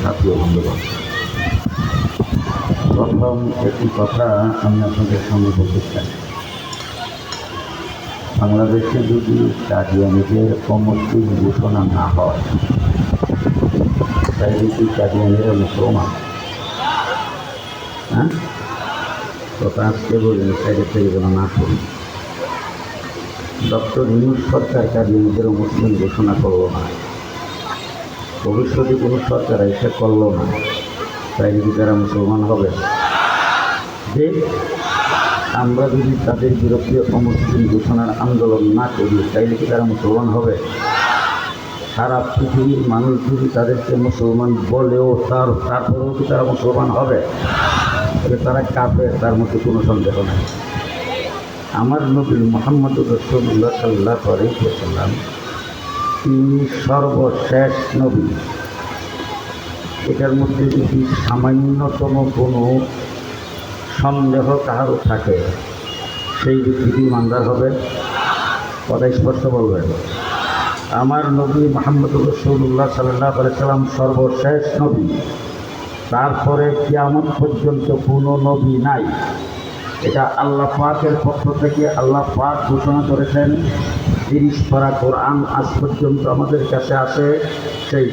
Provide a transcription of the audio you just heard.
সাথী ও বন্ধুগণ, প্রথম একটি কথা আমি আপনাদের সামনে বলতে চাই। বাংলাদেশে যদি কাদিয়ানীদের অমুসলিম ঘোষণা না হয়, তাই কি কাদিয়ানীরা মুসলমান? হ্যাঁ, কথা আজকে বললেন সাইডের থেকে যেন না করি। ডক্টর ইউনূস সরকার কাদিয়ানীদের মুসলিম ঘোষণা করলো না, ভবিষ্যতে কোনো সরকার এসে করলো না, তাই যদি তারা মুসলমান হবে? যে আমরা যদি তাদের বিরুদ্ধে অমুসলিম ঘোষণার আন্দোলন না করি, তাইলে কি তারা মুসলমান হবে? সারা পৃথিবীর মানুষ যদি তাদেরকে মুসলমান বলেও তারপরেও কি তারা মুসলমান হবে? তবে তারা কাফের, তার মধ্যে কোনো সন্দেহ নেই। আমার নবী মুহাম্মদুর রাসূলুল্লাহ সাল্লাল্লাহু আলাইহি ওয়াসাল্লাম তিনি সর্বশেষ নবী। এটার মধ্যে যদি সামান্যতম কোনো সন্দেহ কাহারও থাকে, সেই ব্যক্তি ইমানদার হবে। কথা স্পষ্ট বলবেন। আমার নবী মুহাম্মদুর রাসূলুল্লাহ সাল্লাল্লাহু আলাইহি ওয়াসাল্লাম সর্বশেষ নবী, তারপরে কিয়ামত পর্যন্ত কোনো নবী নাই। এটা আল্লাহ পাকের পক্ষ থেকে আল্লাহ পাক ঘোষণা করেছেন। 30 পারা কোরআন আজ পর্যন্ত আমাদের কাছে আসে, সেই